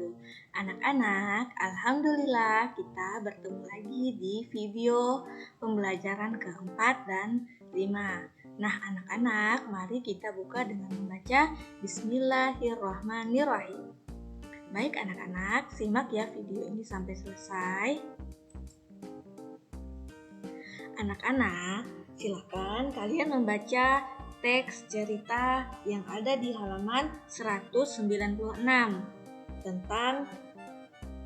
wabarakatuh. Anak-anak, alhamdulillah kita bertemu lagi di video pembelajaran keempat dan 5. Nah, anak-anak, mari kita buka dengan membaca Bismillahirrahmanirrahim. Baik anak-anak, simak ya video ini sampai selesai. Anak-anak, silakan kalian membaca teks cerita yang ada di halaman 196 tentang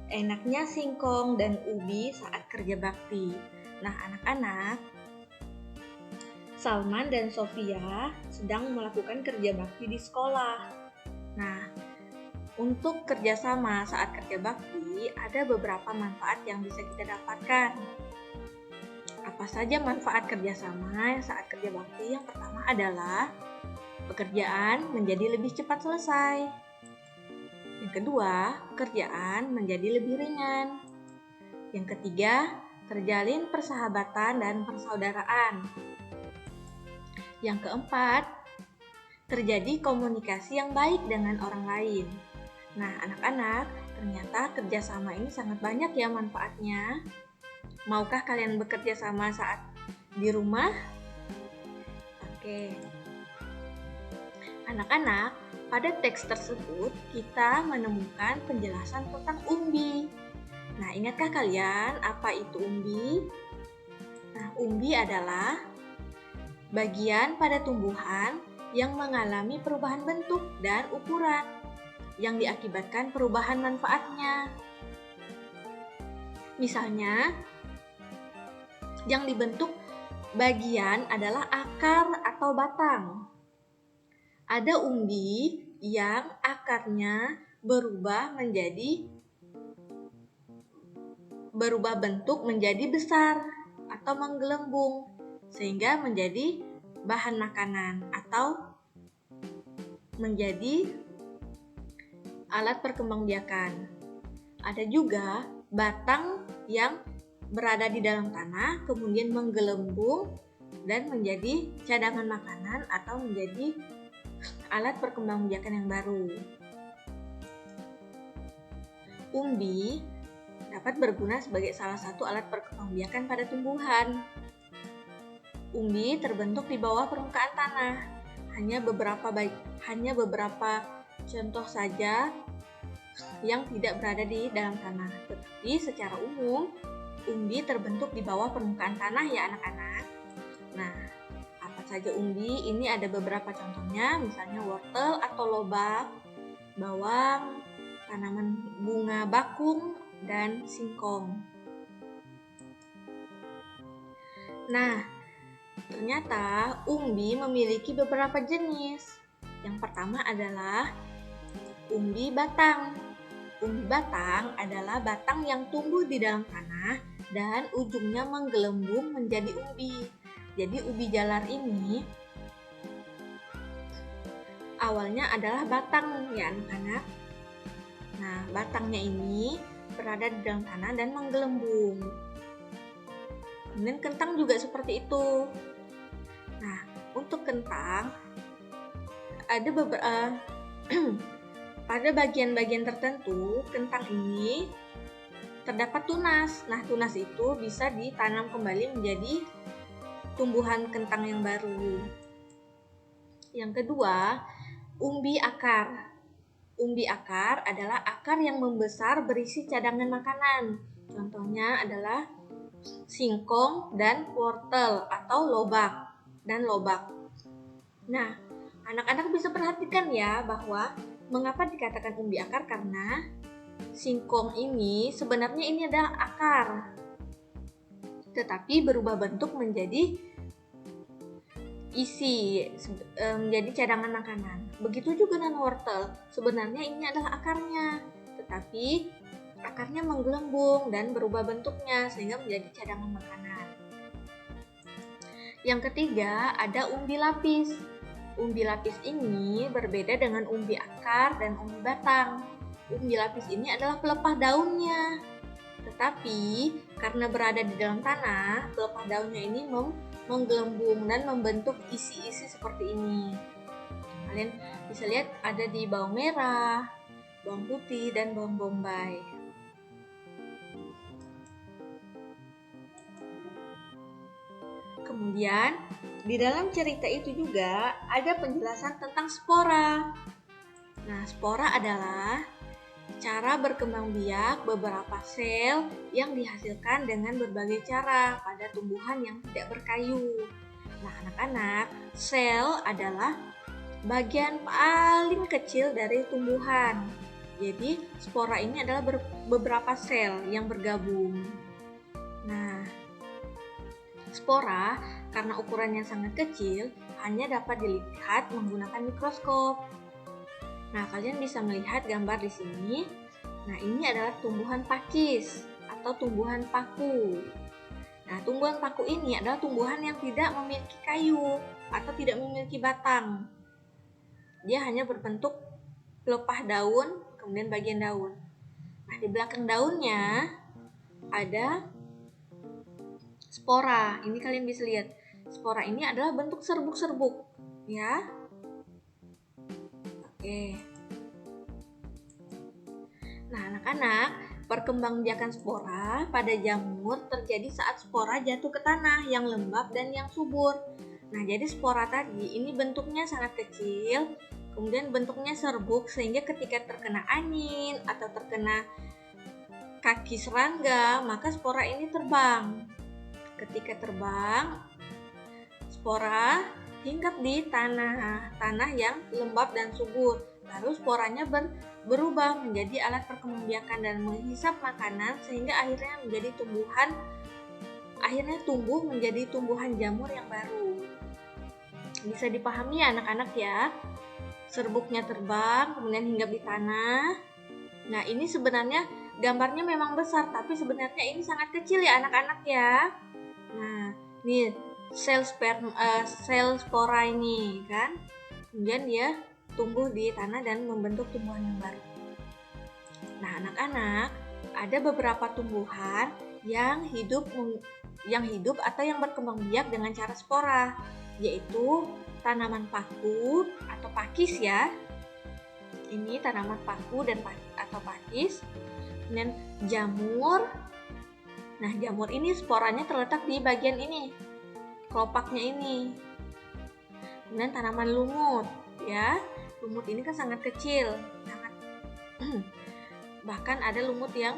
enaknya singkong dan ubi saat kerja bakti. Nah, anak-anak, Salman dan Sofia sedang melakukan kerja bakti di sekolah. Nah, untuk kerjasama saat kerja bakti, ada beberapa manfaat yang bisa kita dapatkan. Apa saja manfaat kerjasama saat kerja bakti? Yang pertama adalah pekerjaan menjadi lebih cepat selesai. Yang kedua, pekerjaan menjadi lebih ringan. Yang ketiga, terjalin persahabatan dan persaudaraan. Yang keempat, terjadi komunikasi yang baik dengan orang lain. Nah, anak-anak, ternyata kerjasama ini sangat banyak ya manfaatnya. Maukah kalian bekerja sama saat di rumah? Oke. Anak-anak, pada teks tersebut kita menemukan penjelasan tentang umbi. Nah, ingatkah kalian apa itu umbi? Nah, umbi adalah bagian pada tumbuhan yang mengalami perubahan bentuk dan ukuran yang diakibatkan perubahan manfaatnya. Misalnya, yang dibentuk bagian adalah akar atau batang. Ada umbi yang akarnya berubah bentuk menjadi besar atau menggelembung sehingga menjadi bahan makanan atau menjadi alat perkembangbiakan. Ada juga batang yang berada di dalam tanah, kemudian menggelembung dan menjadi cadangan makanan atau menjadi alat perkembangbiakan yang baru. Umbi dapat berguna sebagai salah satu alat perkembangbiakan pada tumbuhan. Umbi terbentuk di bawah permukaan tanah. Hanya beberapa contoh saja yang tidak berada di dalam tanah. Tetapi secara umum, umbi terbentuk di bawah permukaan tanah ya anak-anak. Nah, apa saja umbi? Ini ada beberapa contohnya, misalnya wortel atau lobak, bawang, tanaman bunga bakung, dan singkong. Nah, ternyata umbi memiliki beberapa jenis. Yang pertama adalah umbi batang. Umbi batang adalah batang yang tumbuh di dalam tanah dan ujungnya menggelembung menjadi umbi. Jadi ubi jalar ini awalnya adalah batang ya anak-anak. Nah, batangnya ini berada di dalam tanah dan menggelembung. Kemudian kentang juga seperti itu. Nah, untuk kentang ada beberapa pada bagian-bagian tertentu kentang ini terdapat tunas. Nah, tunas itu bisa ditanam kembali menjadi tumbuhan kentang yang baru. Yang kedua, umbi akar. Umbi akar adalah akar yang membesar berisi cadangan makanan. Contohnya adalah singkong dan wortel atau lobak. Nah, anak-anak bisa perhatikan ya bahwa mengapa dikatakan umbi akar, karena singkong ini sebenarnya ini adalah akar, tetapi berubah bentuk menjadi menjadi cadangan makanan. Begitu juga dengan wortel, sebenarnya ini adalah akarnya, tetapi akarnya menggelembung dan berubah bentuknya sehingga menjadi cadangan makanan. Yang ketiga, ada umbi lapis. Umbi lapis ini berbeda dengan umbi akar dan umbi batang. Umbi lapis ini adalah pelepah daunnya. Tetapi karena berada di dalam tanah, pelepah daunnya ini menggelembung dan membentuk isi-isi seperti ini. Kalian bisa lihat ada di bawang merah, bawang putih, dan bawang bombay. Kemudian, di dalam cerita itu juga ada penjelasan tentang spora. Nah, spora adalah cara berkembang biak beberapa sel yang dihasilkan dengan berbagai cara pada tumbuhan yang tidak berkayu. Nah, anak-anak, sel adalah bagian paling kecil dari tumbuhan. Jadi, spora ini adalah beberapa sel yang bergabung. Nah, spora karena ukurannya sangat kecil hanya dapat dilihat menggunakan mikroskop. Nah, kalian bisa melihat gambar di sini. Nah, ini adalah tumbuhan pakis atau tumbuhan paku. Nah, tumbuhan paku ini adalah tumbuhan yang tidak memiliki kayu atau tidak memiliki batang. Dia hanya berbentuk pelepah daun, kemudian bagian daun. Nah, di belakang daunnya ada spora. Ini kalian bisa lihat. Spora ini adalah bentuk serbuk-serbuk, ya. Oke. Nah, anak-anak, perkembangbiakan spora pada jamur terjadi saat spora jatuh ke tanah yang lembab dan yang subur. Nah, jadi spora tadi ini bentuknya sangat kecil, kemudian bentuknya serbuk sehingga ketika terkena angin atau terkena kaki serangga, maka spora ini terbang. Ketika terbang, spora hinggap di tanah yang lembab dan subur. Lalu sporanya berubah menjadi alat perkembangbiakan dan menghisap makanan sehingga akhirnya tumbuh menjadi tumbuhan jamur yang baru. Bisa dipahami ya anak-anak ya? Serbuknya terbang, kemudian hinggap di tanah. Nah, ini sebenarnya gambarnya memang besar, tapi sebenarnya ini sangat kecil ya anak-anak ya. Nah, nih sel spora ini kan, kemudian dia tumbuh di tanah dan membentuk tumbuhan yang baru. Nah, anak-anak, ada beberapa tumbuhan yang hidup atau yang berkembang biak dengan cara spora, yaitu tanaman paku atau pakis ya. Ini tanaman paku atau pakis. Kemudian jamur. Nah, jamur ini sporanya terletak di bagian ini, kelopaknya ini. Kemudian tanaman lumut, ya. Lumut ini kan sangat kecil, bahkan ada lumut yang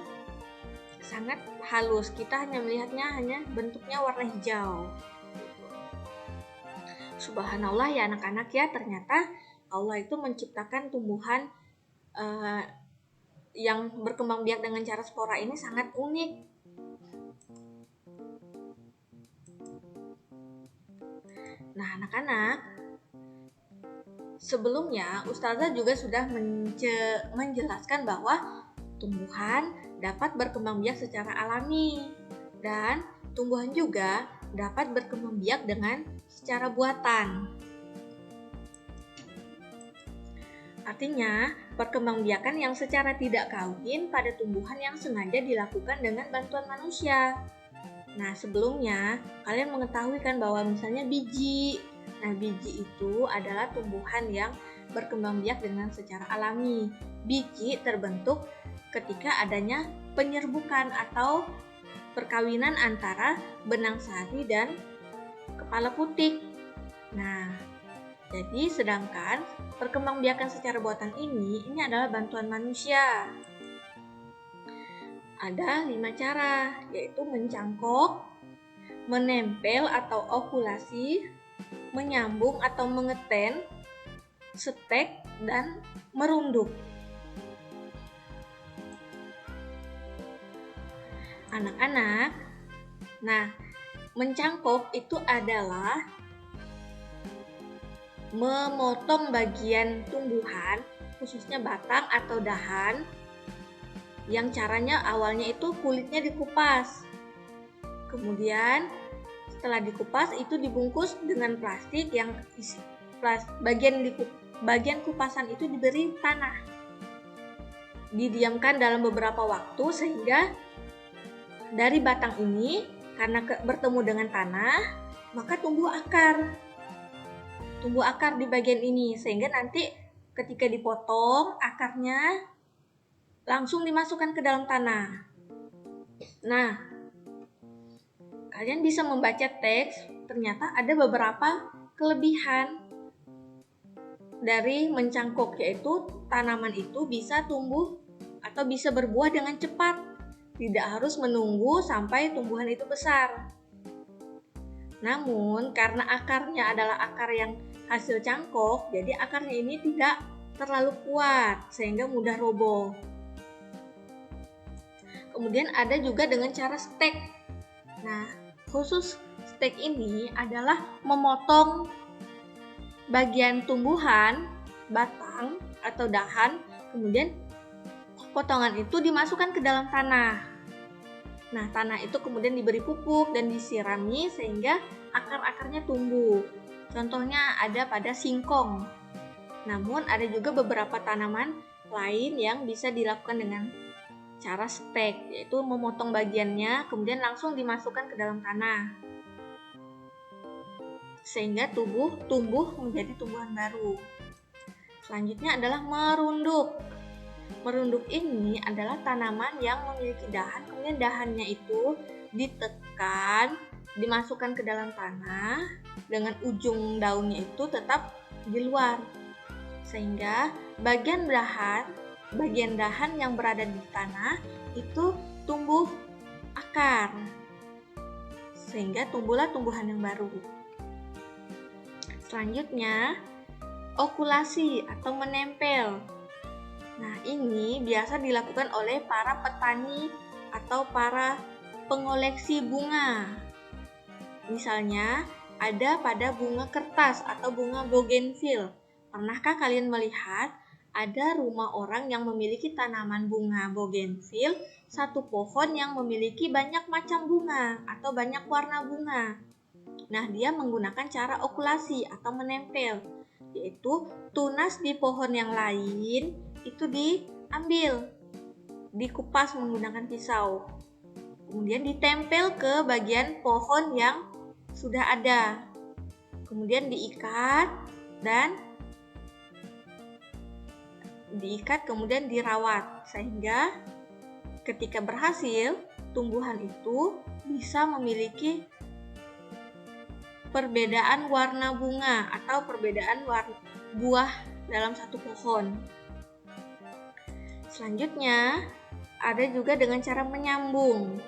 sangat halus. Kita hanya melihatnya bentuknya warna hijau. Subhanallah ya anak-anak ya, ternyata Allah itu menciptakan tumbuhan yang berkembang biak dengan cara spora ini sangat unik. Nah, anak-anak, sebelumnya Ustazah juga sudah menjelaskan bahwa tumbuhan dapat berkembang biak secara alami dan tumbuhan juga dapat berkembang biak dengan secara buatan. Artinya, perkembangbiakan yang secara tidak kawin pada tumbuhan yang sengaja dilakukan dengan bantuan manusia. Nah, sebelumnya kalian mengetahui kan bahwa misalnya biji. Nah, biji itu adalah tumbuhan yang berkembang biak dengan secara alami. Biji terbentuk ketika adanya penyerbukan atau perkawinan antara benang sari dan kepala putik. Nah, jadi sedangkan perkembangbiakan secara buatan ini adalah bantuan manusia. Ada 5 cara, yaitu mencangkok, menempel atau okulasi, menyambung atau mengeten, setek, dan merunduk. Anak-anak, nah, mencangkok itu adalah memotong bagian tumbuhan, khususnya batang atau dahan, yang caranya awalnya itu kulitnya dikupas. Kemudian setelah dikupas itu dibungkus dengan plastik yang bagian kupasan itu diberi tanah. Didiamkan dalam beberapa waktu sehingga dari batang ini karena bertemu dengan tanah, maka tumbuh akar di bagian ini sehingga nanti ketika dipotong akarnya langsung dimasukkan ke dalam tanah. Nah, kalian bisa membaca teks, ternyata ada beberapa kelebihan dari mencangkok, yaitu tanaman itu bisa tumbuh atau bisa berbuah dengan cepat, tidak harus menunggu sampai tumbuhan itu besar. Namun, karena akarnya adalah akar yang hasil cangkok, jadi akarnya ini tidak terlalu kuat sehingga mudah roboh. Kemudian ada juga dengan cara stek. Nah, khusus stek ini adalah memotong bagian tumbuhan, batang atau dahan, kemudian potongan itu dimasukkan ke dalam tanah. Nah, tanah itu kemudian diberi pupuk dan disirami sehingga akar-akarnya tumbuh. Contohnya ada pada singkong. Namun ada juga beberapa tanaman lain yang bisa dilakukan dengan cara stek, yaitu memotong bagiannya kemudian langsung dimasukkan ke dalam tanah. Sehingga tumbuh menjadi tumbuhan baru. Selanjutnya adalah merunduk. Merunduk ini adalah tanaman yang memiliki dahan, kemudian dahannya itu ditekan, dimasukkan ke dalam tanah dengan ujung daunnya itu tetap di luar. Sehingga bagian dahan yang berada di tanah itu tumbuh akar. Sehingga tumbuhlah tumbuhan yang baru. Selanjutnya, okulasi atau menempel. Nah, ini biasa dilakukan oleh para petani atau para pengoleksi bunga. Misalnya, ada pada bunga kertas atau bunga bougainville. Pernahkah kalian melihat ada rumah orang yang memiliki tanaman bunga bougainville, satu pohon yang memiliki banyak macam bunga atau banyak warna bunga? Nah, dia menggunakan cara okulasi atau menempel, yaitu tunas di pohon yang lain itu diambil, dikupas menggunakan pisau, kemudian ditempel ke bagian pohon yang sudah ada, kemudian diikat kemudian dirawat, sehingga ketika berhasil tumbuhan itu bisa memiliki perbedaan warna bunga atau perbedaan buah dalam satu pohon. Selanjutnya, ada juga dengan cara menyambung.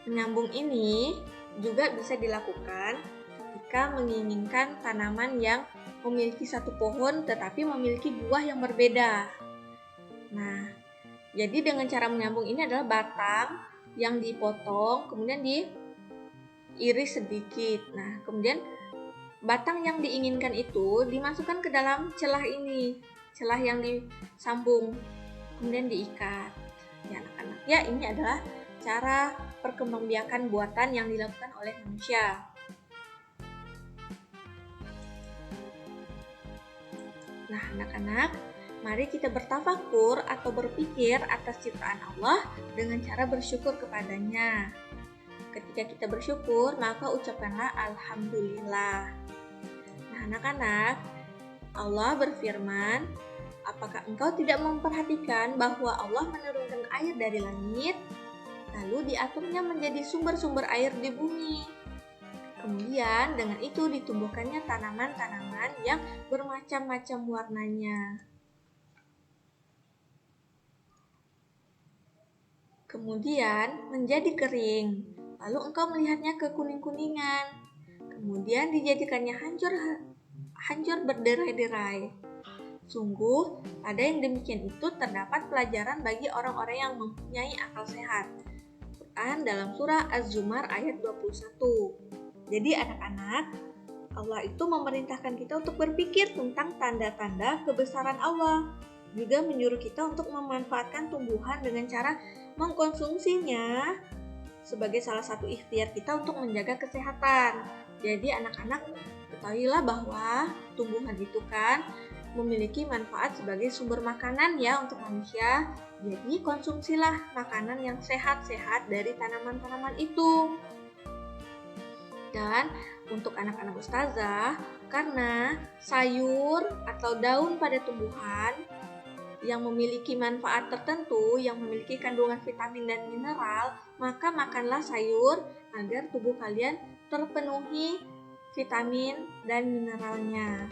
Menyambung ini juga bisa dilakukan ketika menginginkan tanaman yang memiliki satu pohon tetapi memiliki buah yang berbeda. Nah, jadi dengan cara menyambung ini adalah batang yang dipotong, kemudian diiris sedikit. Nah, kemudian batang yang diinginkan itu dimasukkan ke dalam celah ini, celah yang disambung, kemudian diikat. Ya anak-anak, ya ini adalah cara perkembangbiakan buatan yang dilakukan oleh manusia. Nah anak-anak, mari kita bertafakur atau berpikir atas ciptaan Allah dengan cara bersyukur kepadanya. Ketika kita bersyukur, maka ucapkanlah Alhamdulillah. Nah anak-anak, Allah berfirman, apakah engkau tidak memperhatikan bahwa Allah menurunkan air dari langit, lalu diaturnya menjadi sumber-sumber air di bumi? Kemudian dengan itu ditumbuhkannya tanaman-tanaman yang bermacam-macam warnanya. Kemudian menjadi kering, lalu engkau melihatnya kekuning-kuningan. Kemudian dijadikannya hancur berderai-derai. Sungguh, pada yang demikian itu terdapat pelajaran bagi orang-orang yang mempunyai akal sehat. Quran dalam surah Az-Zumar ayat 21. Jadi anak-anak, Allah itu memerintahkan kita untuk berpikir tentang tanda-tanda kebesaran Allah. Juga menyuruh kita untuk memanfaatkan tumbuhan dengan cara mengkonsumsinya sebagai salah satu ikhtiar kita untuk menjaga kesehatan. Jadi anak-anak, ketahuilah bahwa tumbuhan itu kan memiliki manfaat sebagai sumber makanan ya untuk manusia. Jadi konsumsilah makanan yang sehat-sehat dari tanaman-tanaman itu. Dan untuk anak-anak ustazah, karena sayur atau daun pada tumbuhan yang memiliki manfaat tertentu, yang memiliki kandungan vitamin dan mineral, maka makanlah sayur agar tubuh kalian terpenuhi vitamin dan mineralnya,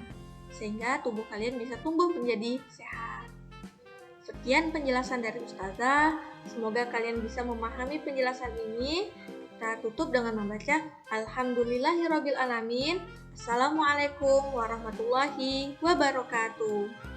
sehingga tubuh kalian bisa tumbuh menjadi sehat. Sekian penjelasan dari Ustazah, semoga kalian bisa memahami penjelasan ini. Kita tutup dengan membaca Alhamdulillahirrabbilalamin. Assalamualaikum warahmatullahi wabarakatuh.